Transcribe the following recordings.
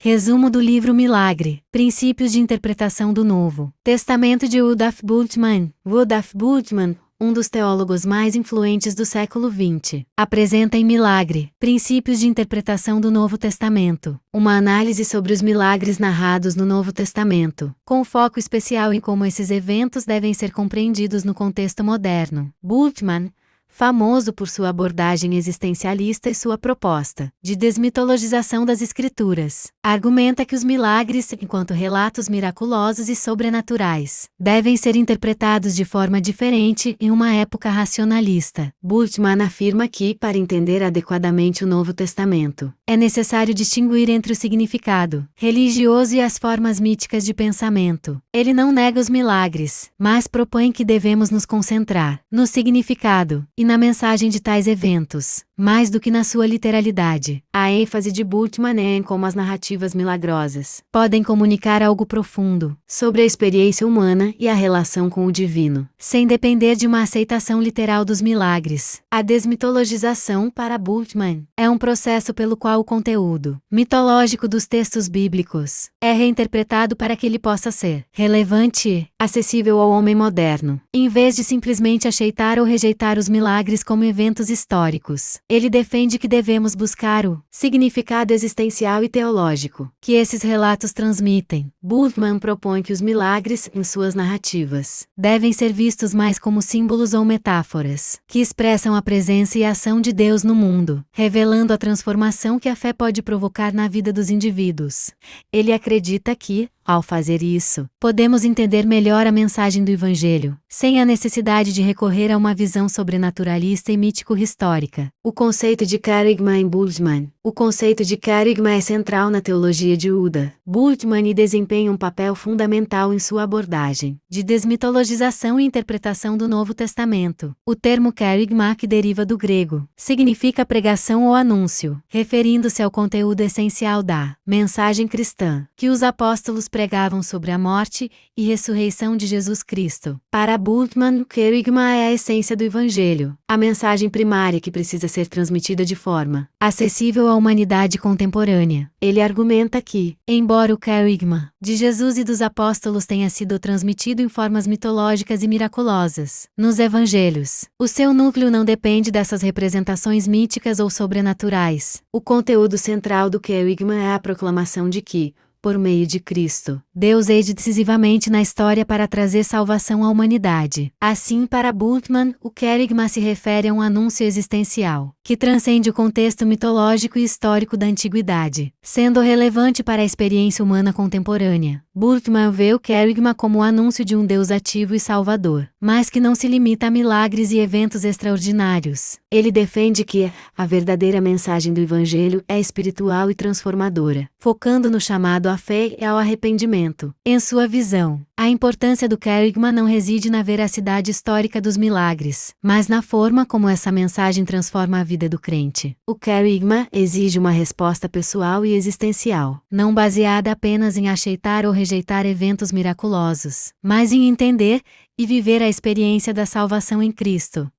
Resumo do livro Milagre, Princípios de Interpretação do Novo Testamento de Rudolf Bultmann. Rudolf Bultmann, um dos teólogos mais influentes do século XX, apresenta em Milagre, Princípios de Interpretação do Novo Testamento, uma análise sobre os milagres narrados no Novo Testamento, com foco especial em como esses eventos devem ser compreendidos no contexto moderno. Bultmann, famoso por sua abordagem existencialista e sua proposta de desmitologização das Escrituras, argumenta que os milagres, enquanto relatos miraculosos e sobrenaturais, devem ser interpretados de forma diferente em uma época racionalista. Bultmann afirma que, para entender adequadamente o Novo Testamento, é necessário distinguir entre o significado religioso e as formas míticas de pensamento. Ele não nega os milagres, mas propõe que devemos nos concentrar no significado e na mensagem de tais eventos, mais do que na sua literalidade. A ênfase de Bultmann é em como as narrativas milagrosas podem comunicar algo profundo sobre a experiência humana e a relação com o divino, sem depender de uma aceitação literal dos milagres. A desmitologização, para Bultmann, é um processo pelo qual o conteúdo mitológico dos textos bíblicos é reinterpretado para que ele possa ser relevante e acessível ao homem moderno, em vez de simplesmente aceitar ou rejeitar os milagres como eventos históricos. Ele defende que devemos buscar o significado existencial e teológico que esses relatos transmitem. Bultmann propõe que os milagres, em suas narrativas, devem ser vistos mais como símbolos ou metáforas que expressam a presença e a ação de Deus no mundo, revelando a transformação que a fé pode provocar na vida dos indivíduos. Ele acredita que, ao fazer isso, podemos entender melhor a mensagem do Evangelho, sem a necessidade de recorrer a uma visão sobrenaturalista e mítico-histórica. O conceito de querigma em Bultmann. O conceito de querigma é central na teologia de Uda. Bultmann desempenha um papel fundamental em sua abordagem de desmitologização e interpretação do Novo Testamento. O termo querigma, que deriva do grego, significa pregação ou anúncio, referindo-se ao conteúdo essencial da mensagem cristã, que os apóstolos pregavam sobre a morte e ressurreição de Jesus Cristo. Para Bultmann, o querigma é a essência do Evangelho, a mensagem primária que precisa ser transmitida de forma acessível à humanidade contemporânea. Ele argumenta que, embora o querigma de Jesus e dos apóstolos tenha sido transmitido em formas mitológicas e miraculosas nos Evangelhos, o seu núcleo não depende dessas representações míticas ou sobrenaturais. O conteúdo central do querigma é a proclamação de que, por meio de Cristo, Deus age decisivamente na história para trazer salvação à humanidade. Assim, para Bultmann, o querigma se refere a um anúncio existencial, que transcende o contexto mitológico e histórico da antiguidade, sendo relevante para a experiência humana contemporânea. Bultmann vê o querigma como o anúncio de um Deus ativo e salvador, mas que não se limita a milagres e eventos extraordinários. Ele defende que a verdadeira mensagem do Evangelho é espiritual e transformadora, focando no chamado à fé e ao arrependimento. Em sua visão, a importância do querigma não reside na veracidade histórica dos milagres, mas na forma como essa mensagem transforma a vida do crente. O querigma exige uma resposta pessoal e existencial, não baseada apenas em aceitar ou rejeitar eventos miraculosos, mas em entender e viver a experiência da salvação em Cristo.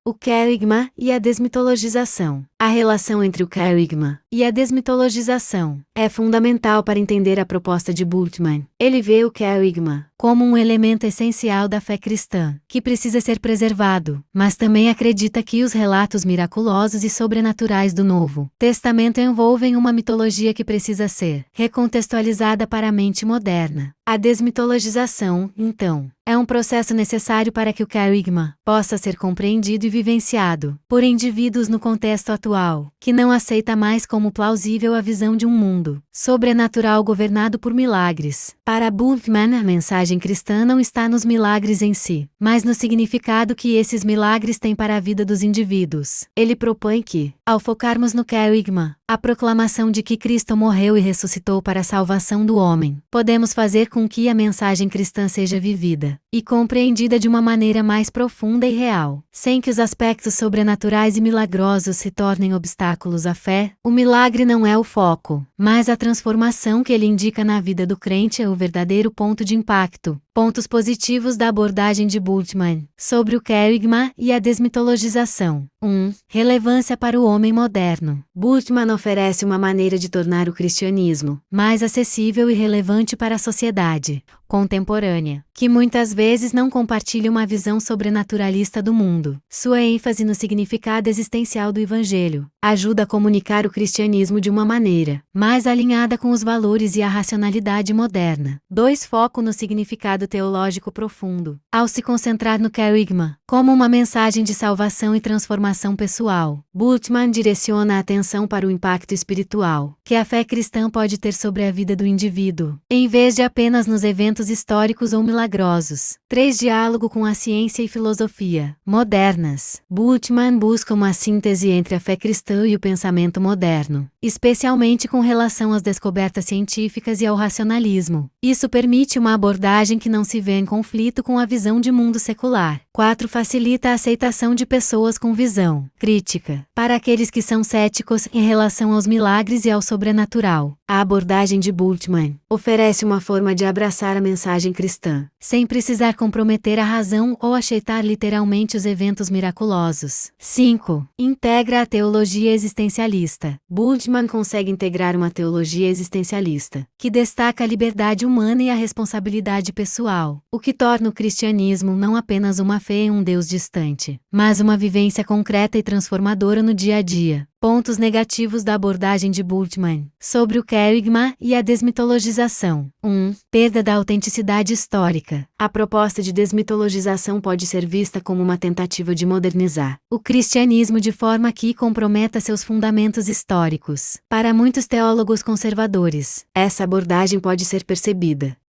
O querigma e a desmitologização. A relação entre o querigma e a desmitologização é fundamental para entender a proposta de Bultmann. Ele vê o querigma como um elemento essencial da fé cristã, que precisa ser preservado, mas também acredita que os relatos miraculosos e sobrenaturais do Novo Testamento envolvem uma mitologia que precisa ser recontextualizada para a mente moderna. A desmitologização, então, é um processo necessário para que o querigma possa ser compreendido e vivenciado por indivíduos no contexto atual, que não aceita mais como plausível a visão de um mundo sobrenatural governado por milagres. Para Bultmann, a mensagem cristã não está nos milagres em si, mas no significado que esses milagres têm para a vida dos indivíduos. Ele propõe que, ao focarmos no querigma, a proclamação de que Cristo morreu e ressuscitou para a salvação do homem, podemos fazer com que a mensagem cristã seja vivida e compreendida de uma maneira mais profunda e real, sem que os aspectos sobrenaturais e milagrosos se tornem obstáculos à fé. O milagre não é o foco, mas a transformação que ele indica na vida do crente é o verdadeiro ponto de impacto. Pontos positivos da abordagem de Bultmann sobre o querigma e a desmitologização. 1. Relevância para o homem moderno. Bultmann oferece uma maneira de tornar o cristianismo mais acessível e relevante para a sociedade contemporânea, que muitas vezes não compartilha uma visão sobrenaturalista do mundo. Sua ênfase no significado existencial do Evangelho ajuda a comunicar o cristianismo de uma maneira mais alinhada com os valores e a racionalidade moderna. 2. Foco no significado teológico profundo. Ao se concentrar no querigma como uma mensagem de salvação e transformação pessoal, Bultmann direciona a atenção para o impacto espiritual que a fé cristã pode ter sobre a vida do indivíduo, em vez de apenas nos eventos históricos ou milagrosos. 3. Diálogo com a ciência e filosofia modernas. Bultmann busca uma síntese entre a fé cristã e o pensamento moderno, especialmente com relação às descobertas científicas e ao racionalismo. Isso permite uma abordagem que não se vê em conflito com a visão de mundo secular. 4. Facilita a aceitação de pessoas com visão crítica. Para aqueles que são céticos em relação aos milagres e ao sobrenatural, a abordagem de Bultmann oferece uma forma de abraçar a mensagem cristã, sem precisar comprometer a razão ou aceitar literalmente os eventos miraculosos. 5. Integra a teologia existencialista. Bultmann consegue integrar uma teologia existencialista, que destaca a liberdade humana e a responsabilidade pessoal, o que torna o cristianismo não apenas uma fé em um Deus distante, mas uma vivência concreta e transformadora no dia a dia. Pontos negativos da abordagem de Bultmann sobre o querigma e a desmitologização. 1. Perda da autenticidade histórica. A proposta de desmitologização pode ser vista como uma tentativa de modernizar o cristianismo de forma que comprometa seus fundamentos históricos. Para muitos teólogos conservadores, essa abordagem pode ser percebida